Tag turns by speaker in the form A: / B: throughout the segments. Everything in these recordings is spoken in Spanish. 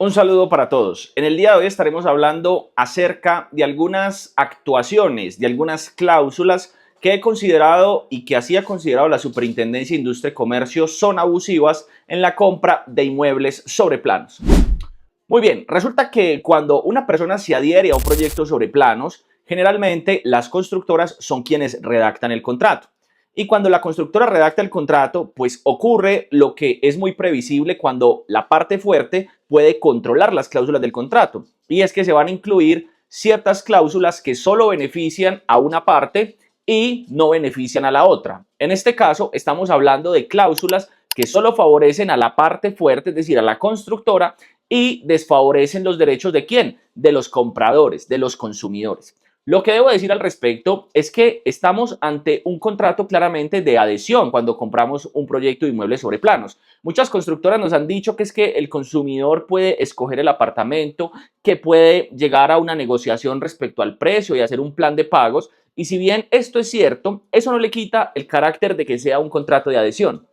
A: Un saludo para todos. En el día de hoy estaremos hablando acerca de algunas actuaciones, de algunas cláusulas que he considerado y que así ha considerado la Superintendencia de Industria y Comercio son abusivas en la compra de inmuebles sobre planos. Muy bien, resulta que cuando una persona se adhiere a un proyecto sobre planos, generalmente las constructoras son quienes redactan el contrato. Y cuando la constructora redacta el contrato, pues ocurre lo que es muy previsible cuando la parte fuerte puede controlar las cláusulas del contrato. Y es que se van a incluir ciertas cláusulas que solo benefician a una parte y no benefician a la otra. En este caso, estamos hablando de cláusulas que solo favorecen a la parte fuerte, es decir, a la constructora, y desfavorecen los derechos ¿de quién? De los compradores, de los consumidores. Lo que debo decir al respecto es que estamos ante un contrato claramente de adhesión cuando compramos un proyecto de inmuebles sobre planos. Muchas constructoras nos han dicho que es que el consumidor puede escoger el apartamento, que puede llegar a una negociación respecto al precio y hacer un plan de pagos. Y si bien esto es cierto, eso no le quita el carácter de que sea un contrato de adhesión.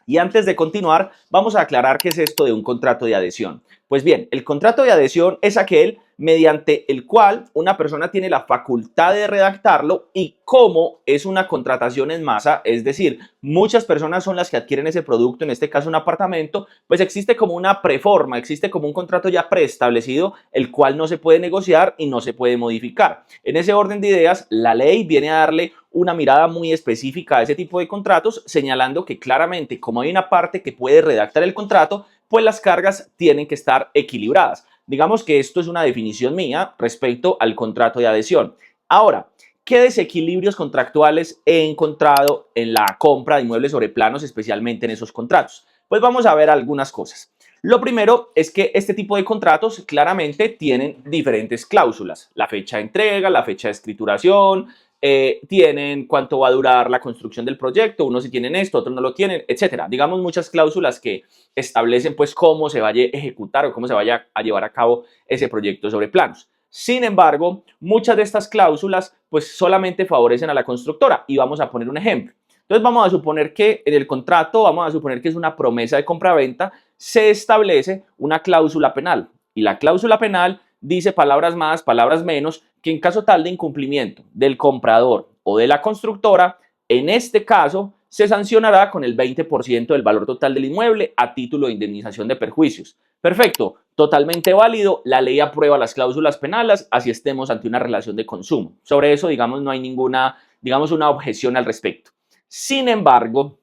A: Y antes de continuar, vamos a aclarar qué es esto de un contrato de adhesión. Pues bien, el contrato de adhesión es aquel mediante el cual una persona tiene la facultad de redactarlo y como es una contratación en masa, es decir, muchas personas son las que adquieren ese producto, en este caso un apartamento, pues existe como una preforma, existe como un contrato ya preestablecido, el cual no se puede negociar y no se puede modificar. En ese orden de ideas, la ley viene a darle una mirada muy específica a ese tipo de contratos, señalando que claramente como hay una parte que puede redactar el contrato, pues las cargas tienen que estar equilibradas. Digamos que esto es una definición mía respecto al contrato de adhesión. Ahora, ¿qué desequilibrios contractuales he encontrado en la compra de inmuebles sobre planos, especialmente en esos contratos? Pues vamos a ver algunas cosas. Lo primero es que este tipo de contratos claramente tienen diferentes cláusulas. La fecha de entrega, la fecha de escrituración, tienen cuánto va a durar la construcción del proyecto, unos sí tienen esto, otros no lo tienen, etcétera. Digamos muchas cláusulas que establecen pues cómo se vaya a ejecutar o cómo se vaya a llevar a cabo ese proyecto sobre planos. Sin embargo, muchas de estas cláusulas pues solamente favorecen a la constructora y vamos a poner un ejemplo. Entonces vamos a suponer que en el contrato, vamos a suponer que es una promesa de compraventa, se establece una cláusula penal y la cláusula penal dice palabras más, palabras menos, que en caso tal de incumplimiento del comprador o de la constructora, en este caso se sancionará con el 20% del valor total del inmueble a título de indemnización de perjuicios. Perfecto, totalmente válido, la ley aprueba las cláusulas penales, así estemos ante una relación de consumo. Sobre eso, digamos, no hay ninguna, digamos, una objeción al respecto. Sin embargo,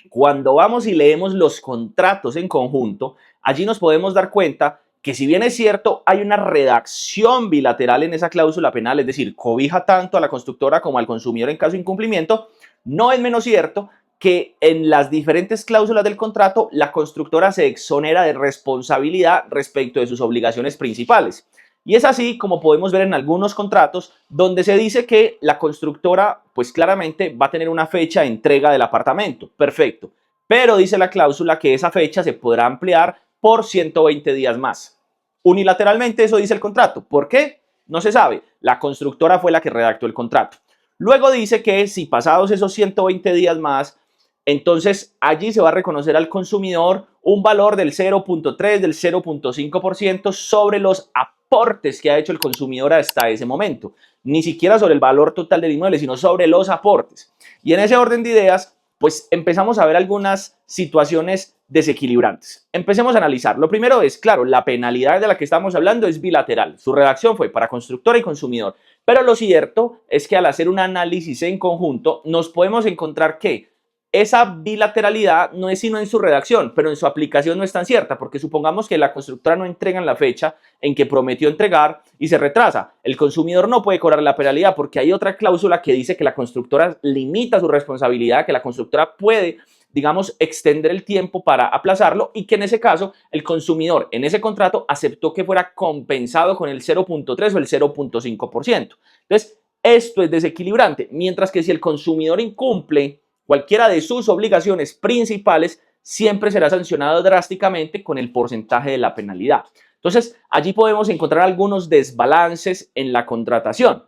A: cuando vamos y leemos los contratos en conjunto, allí nos podemos dar cuenta que si bien es cierto, hay una redacción bilateral en esa cláusula penal, es decir, cobija tanto a la constructora como al consumidor en caso de incumplimiento, no es menos cierto que en las diferentes cláusulas del contrato la constructora se exonera de responsabilidad respecto de sus obligaciones principales. Y es así como podemos ver en algunos contratos donde se dice que la constructora pues claramente va a tener una fecha de entrega del apartamento. Perfecto. Pero dice la cláusula que esa fecha se podrá ampliar por 120 días más. Unilateralmente eso dice el contrato. ¿Por qué? No se sabe. La constructora fue la que redactó el contrato. Luego dice que si pasados esos 120 días más, entonces allí se va a reconocer al consumidor un valor del 0.3, del 0.5% sobre los aportes que ha hecho el consumidor hasta ese momento. Ni siquiera sobre el valor total del inmueble, sino sobre los aportes. Y en ese orden de ideas, pues empezamos a ver algunas situaciones desequilibrantes. Empecemos a analizar. Lo primero es, claro, la penalidad de la que estamos hablando es bilateral. Su redacción fue para constructora y consumidor. Pero lo cierto es que al hacer un análisis en conjunto, nos podemos encontrar que esa bilateralidad no es sino en su redacción, pero en su aplicación no es tan cierta, porque supongamos que la constructora no entrega en la fecha en que prometió entregar y se retrasa. El consumidor no puede cobrar la penalidad porque hay otra cláusula que dice que la constructora limita su responsabilidad, que la constructora puede, digamos, extender el tiempo para aplazarlo y que en ese caso el consumidor en ese contrato aceptó que fuera compensado con el 0.3 o el 0.5%. Entonces, esto es desequilibrante, mientras que si el consumidor incumple cualquiera de sus obligaciones principales, siempre será sancionado drásticamente con el porcentaje de la penalidad. Entonces, allí podemos encontrar algunos desbalances en la contratación.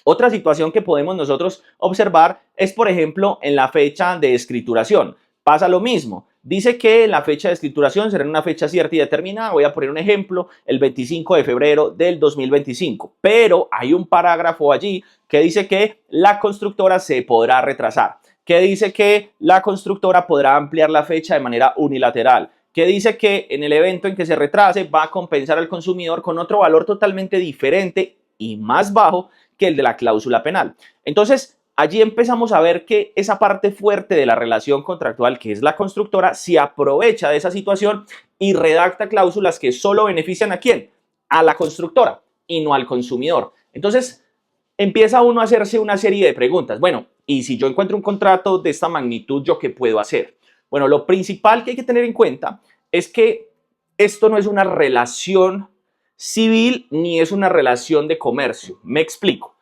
A: Otra situación que podemos nosotros observar es, por ejemplo, en la fecha de escrituración. Pasa lo mismo. Dice que la fecha de escrituración será en una fecha cierta y determinada. Voy a poner un ejemplo, el 25 de febrero del 2025. Pero hay un parágrafo allí que dice que la constructora se podrá retrasar, que dice que la constructora podrá ampliar la fecha de manera unilateral, que dice que en el evento en que se retrase va a compensar al consumidor con otro valor totalmente diferente y más bajo que el de la cláusula penal. Entonces, allí empezamos a ver que esa parte fuerte de la relación contractual, que es la constructora, se aprovecha de esa situación y redacta cláusulas que solo benefician ¿a quién? A la constructora y no al consumidor. Entonces, empieza uno a hacerse una serie de preguntas. Bueno, y si yo encuentro un contrato de esta magnitud, ¿yo qué puedo hacer? Bueno, lo principal que hay que tener en cuenta es que esto no es una relación civil ni es una relación de comercio. Me explico.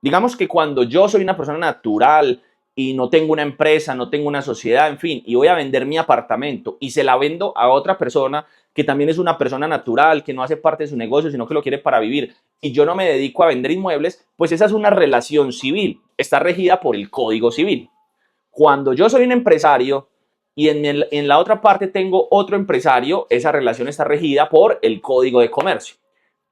A: Digamos que cuando yo soy una persona natural y no tengo una empresa, no tengo una sociedad, en fin, y voy a vender mi apartamento y se la vendo a otra persona que también es una persona natural, que no hace parte de su negocio, sino que lo quiere para vivir, y yo no me dedico a vender inmuebles, pues esa es una relación civil, está regida por el Código Civil. Cuando yo soy un empresario y en la otra parte tengo otro empresario, esa relación está regida por el Código de Comercio.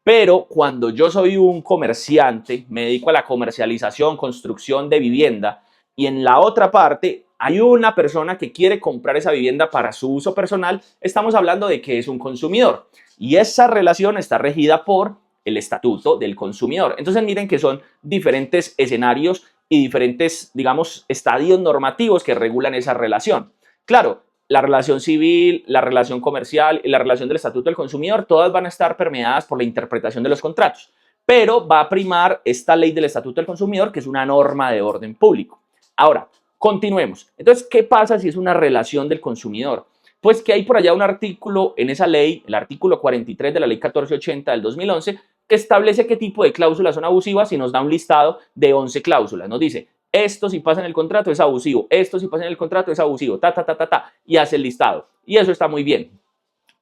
A: Pero cuando yo soy un comerciante, me dedico a la comercialización, construcción de vivienda, y en la otra parte hay una persona que quiere comprar esa vivienda para su uso personal, estamos hablando de que es un consumidor. Y esa relación está regida por el Estatuto del Consumidor. Entonces miren que son diferentes escenarios y diferentes, digamos, estadios normativos que regulan esa relación. Claro, la relación civil, la relación comercial y la relación del Estatuto del Consumidor, todas van a estar permeadas por la interpretación de los contratos, pero va a primar esta ley del Estatuto del Consumidor, que es una norma de orden público. Ahora, continuemos. Entonces, ¿qué pasa si es una relación del consumidor? Pues que hay por allá un artículo en esa ley, el artículo 43 de la ley 1480 del 2011, que establece qué tipo de cláusulas son abusivas y nos da un listado de 11 cláusulas. Nos dice, esto si pasa en el contrato es abusivo, esto si pasa en el contrato es abusivo, y hace el listado. Y eso está muy bien.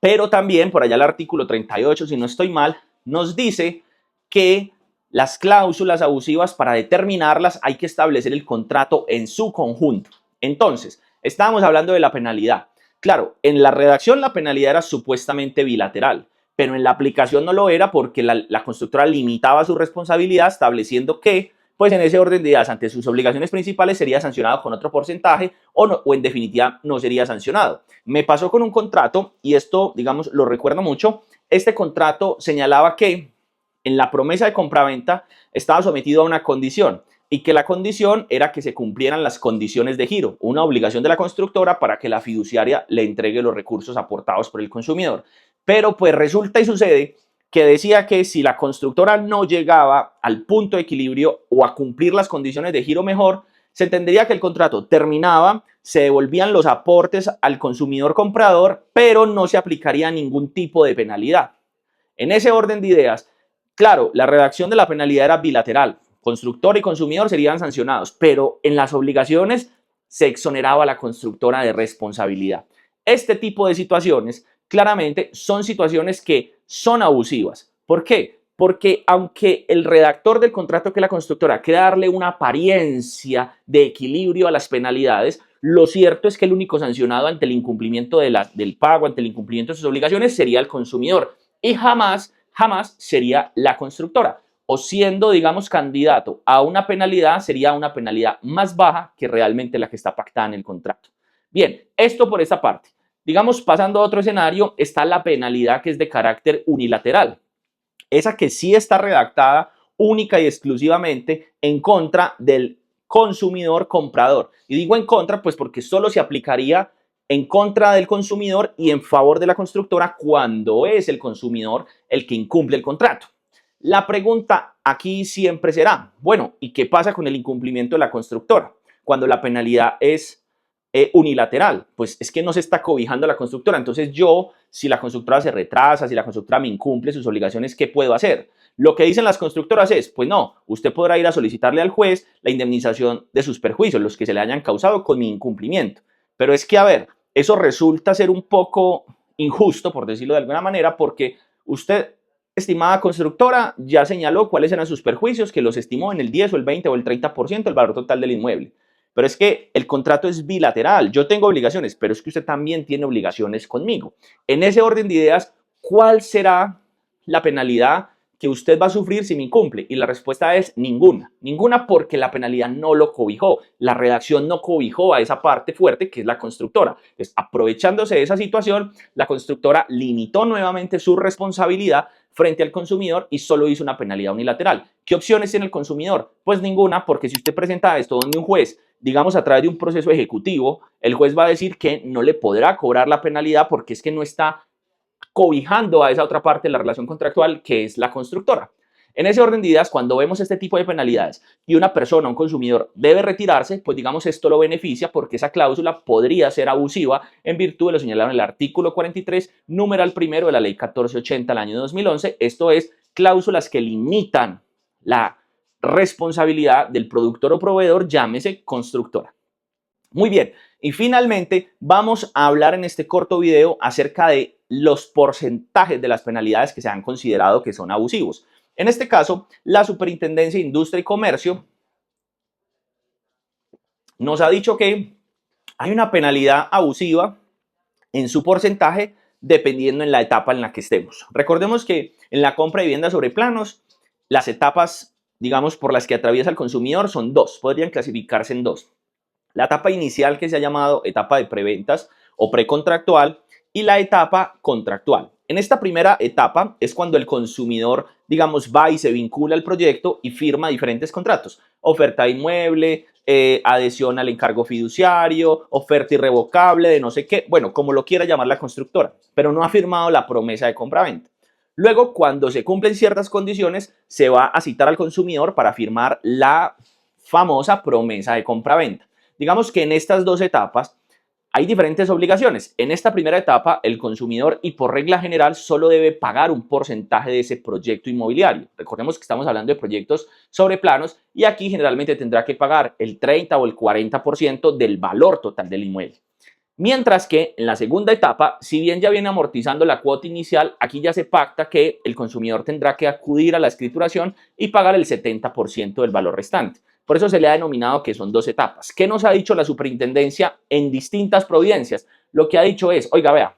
A: Pero también por allá el artículo 38, si no estoy mal, nos dice que las cláusulas abusivas, para determinarlas, hay que establecer el contrato en su conjunto. Entonces, estábamos hablando de la penalidad. Claro, en la redacción la penalidad era supuestamente bilateral, pero en la aplicación no lo era porque la constructora limitaba su responsabilidad estableciendo que, pues en ese orden de ideas, ante sus obligaciones principales sería sancionado con otro porcentaje o en definitiva no sería sancionado. Me pasó con un contrato y esto, digamos, lo recuerdo mucho. Este contrato señalaba que en la promesa de compraventa estaba sometido a una condición y que la condición era que se cumplieran las condiciones de giro, una obligación de la constructora para que la fiduciaria le entregue los recursos aportados por el consumidor. Pero pues resulta y sucede que decía que si la constructora no llegaba al punto de equilibrio o a cumplir las condiciones de giro mejor, se entendería que el contrato terminaba, se devolvían los aportes al consumidor comprador, pero no se aplicaría ningún tipo de penalidad. En ese orden de ideas, claro, la redacción de la penalidad era bilateral, constructor y consumidor serían sancionados, pero en las obligaciones se exoneraba a la constructora de responsabilidad. Este tipo de situaciones claramente son situaciones que son abusivas. ¿Por qué? Porque aunque el redactor del contrato, que es la constructora, quiere darle una apariencia de equilibrio a las penalidades, lo cierto es que el único sancionado ante el incumplimiento del pago, ante el incumplimiento de sus obligaciones, sería el consumidor y jamás sería la constructora. O siendo, digamos, candidato a una penalidad, sería una penalidad más baja que realmente la que está pactada en el contrato. Bien, esto por esta parte. Digamos, pasando a otro escenario, está la penalidad que es de carácter unilateral. Esa que sí está redactada única y exclusivamente en contra del consumidor comprador. Y digo en contra, pues porque solo se aplicaría en contra del consumidor y en favor de la constructora cuando es el consumidor el que incumple el contrato. La pregunta aquí siempre será, bueno, ¿y qué pasa con el incumplimiento de la constructora? Cuando la penalidad es unilateral, pues es que no se está cobijando la constructora. Entonces yo, si la constructora se retrasa, si la constructora me incumple sus obligaciones, ¿qué puedo hacer? Lo que dicen las constructoras es, pues no, usted podrá ir a solicitarle al juez la indemnización de sus perjuicios, los que se le hayan causado con mi incumplimiento. Pero es que, a ver, eso resulta ser un poco injusto, por decirlo de alguna manera, porque usted, estimada constructora, ya señaló cuáles eran sus perjuicios, que los estimó en el 10 o el 20 o el 30% del valor total del inmueble. pero es que el contrato es bilateral, yo tengo obligaciones, pero es que usted también tiene obligaciones conmigo. En ese orden de ideas, ¿cuál será la penalidad que usted va a sufrir si me incumple? Y la respuesta es ninguna. Ninguna porque la penalidad no lo cobijó. La redacción no cobijó a esa parte fuerte que es la constructora. Entonces, aprovechándose de esa situación, la constructora limitó nuevamente su responsabilidad frente al consumidor y solo hizo una penalidad unilateral. ¿Qué opciones tiene el consumidor? Pues ninguna, porque si usted presenta esto donde un juez, digamos a través de un proceso ejecutivo, el juez va a decir que no le podrá cobrar la penalidad porque es que no está cobijando a esa otra parte de la relación contractual que es la constructora. En ese orden de ideas, cuando vemos este tipo de penalidades y una persona, un consumidor, debe retirarse, pues digamos esto lo beneficia porque esa cláusula podría ser abusiva en virtud de lo señalado en el artículo 43, numeral primero de la ley 1480 del año 2011. Esto es cláusulas que limitan la responsabilidad del productor o proveedor, llámese constructora. Muy bien, y finalmente vamos a hablar en este corto video acerca de los porcentajes de las penalidades que se han considerado que son abusivos. En este caso, la Superintendencia de Industria y Comercio nos ha dicho que hay una penalidad abusiva en su porcentaje dependiendo en la etapa en la que estemos. Recordemos que en la compra de vivienda sobre planos, las etapas, digamos, por las que atraviesa el consumidor son dos, podrían clasificarse en dos. La etapa inicial que se ha llamado etapa de preventas o precontractual y la etapa contractual. En esta primera etapa es cuando el consumidor, digamos, va y se vincula al proyecto y firma diferentes contratos. Oferta de inmueble, adhesión al encargo fiduciario, oferta irrevocable de no sé qué, bueno, como lo quiera llamar la constructora, pero no ha firmado la promesa de compra-venta. Luego, cuando se cumplen ciertas condiciones, se va a citar al consumidor para firmar la famosa promesa de compra-venta. Digamos que en estas dos etapas hay diferentes obligaciones. En esta primera etapa, el consumidor y por regla general solo debe pagar un porcentaje de ese proyecto inmobiliario. Recordemos que estamos hablando de proyectos sobre planos y aquí generalmente tendrá que pagar el 30 o el 40% del valor total del inmueble. Mientras que en la segunda etapa, si bien ya viene amortizando la cuota inicial, aquí ya se pacta que el consumidor tendrá que acudir a la escrituración y pagar el 70% del valor restante. Por eso se le ha denominado que son dos etapas. ¿Qué nos ha dicho la superintendencia en distintas providencias? Lo que ha dicho es, oiga, vea,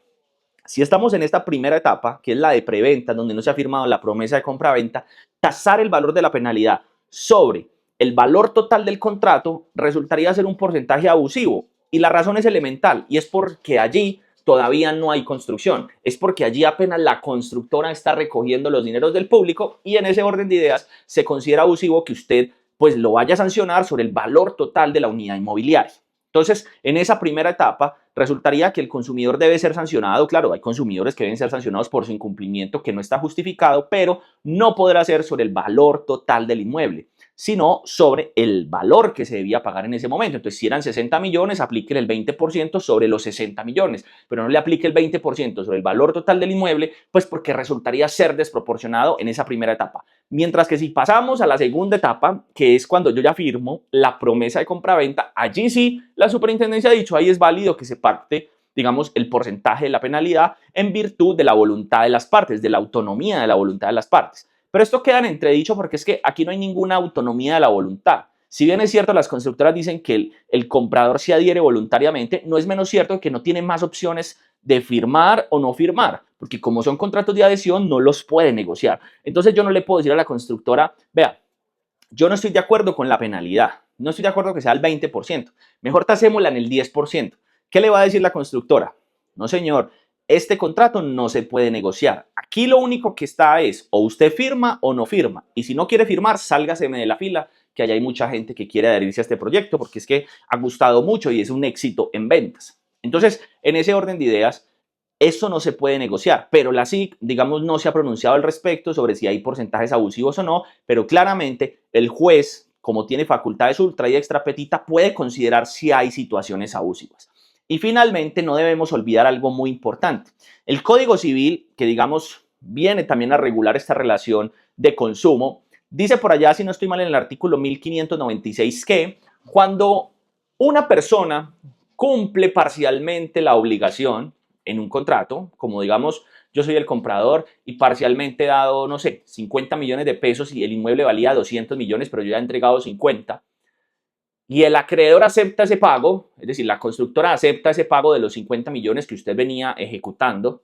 A: si estamos en esta primera etapa, que es la de preventa, donde no se ha firmado la promesa de compra-venta, tasar el valor de la penalidad sobre el valor total del contrato resultaría ser un porcentaje abusivo. Y la razón es elemental y es porque allí todavía no hay construcción. Es porque allí apenas la constructora está recogiendo los dineros del público y en ese orden de ideas se considera abusivo que usted pues lo vaya a sancionar sobre el valor total de la unidad inmobiliaria. Entonces, en esa primera etapa, resultaría que el consumidor debe ser sancionado. Claro, hay consumidores que deben ser sancionados por su incumplimiento que no está justificado, pero no podrá ser sobre el valor total del inmueble, sino sobre el valor que se debía pagar en ese momento. Entonces, si eran 60 millones, aplique el 20% sobre los 60 millones, pero no le aplique el 20% sobre el valor total del inmueble, pues porque resultaría ser desproporcionado en esa primera etapa. Mientras que si pasamos a la segunda etapa, que es cuando yo ya firmo la promesa de compra-venta, allí sí la superintendencia ha dicho, ahí es válido que se pacte, digamos, el porcentaje de la penalidad en virtud de la voluntad de las partes, de la autonomía de la voluntad de las partes. Pero esto queda en entredicho porque es que aquí no hay ninguna autonomía de la voluntad. Si bien es cierto, las constructoras dicen que el comprador se adhiere voluntariamente, no es menos cierto que no tiene más opciones de firmar o no firmar, porque como son contratos de adhesión, no los puede negociar. Entonces yo no le puedo decir a la constructora, vea, yo no estoy de acuerdo con la penalidad, no estoy de acuerdo que sea el 20%, mejor tasémosla en el 10%. ¿Qué le va a decir la constructora? No, señor, este contrato no se puede negociar. Aquí lo único que está es o usted firma o no firma. Y si no quiere firmar, sálgaseme de la fila, que allá hay mucha gente que quiere adherirse a este proyecto porque es que ha gustado mucho y es un éxito en ventas. Entonces, en ese orden de ideas, eso no se puede negociar, pero la SIC, digamos, no se ha pronunciado al respecto sobre si hay porcentajes abusivos o no, pero claramente el juez, como tiene facultades ultra y extra petita, puede considerar si hay situaciones abusivas. Y finalmente, no debemos olvidar algo muy importante. El Código Civil, que digamos viene también a regular esta relación de consumo, dice por allá, si no estoy mal, en el artículo 1596 que cuando una persona cumple parcialmente la obligación en un contrato, como digamos, yo soy el comprador y parcialmente he dado, no sé, 50 millones de pesos y el inmueble valía 200 millones, pero yo ya he entregado 50, y el acreedor acepta ese pago, es decir, la constructora acepta ese pago de los 50 millones que usted venía ejecutando,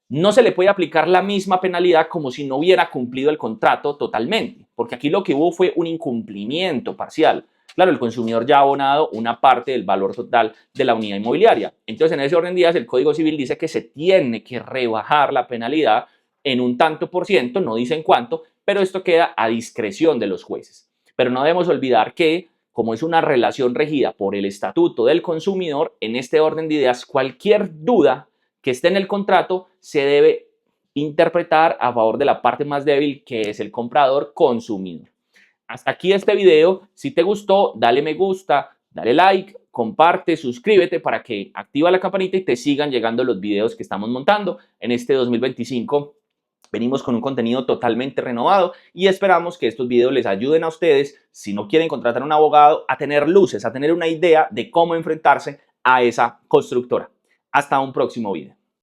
A: no se le puede aplicar la misma penalidad como si no hubiera cumplido el contrato totalmente, porque aquí lo que hubo fue un incumplimiento parcial. Claro, el consumidor ya ha abonado una parte del valor total de la unidad inmobiliaria. Entonces, en ese orden de ideas, el Código Civil dice que se tiene que rebajar la penalidad en un tanto por ciento, no dicen cuánto, pero esto queda a discreción de los jueces. Pero no debemos olvidar que, como es una relación regida por el Estatuto del Consumidor, en este orden de ideas, cualquier duda que esté en el contrato se debe interpretar a favor de la parte más débil, que es el comprador consumidor. Hasta aquí este video. Si te gustó, dale me gusta, dale like, comparte, suscríbete para que activa la campanita y te sigan llegando los videos que estamos montando en este 2025. Venimos con un contenido totalmente renovado y esperamos que estos videos les ayuden a ustedes, si no quieren contratar a un abogado, a tener luces, a tener una idea de cómo enfrentarse a esa constructora. Hasta un próximo video.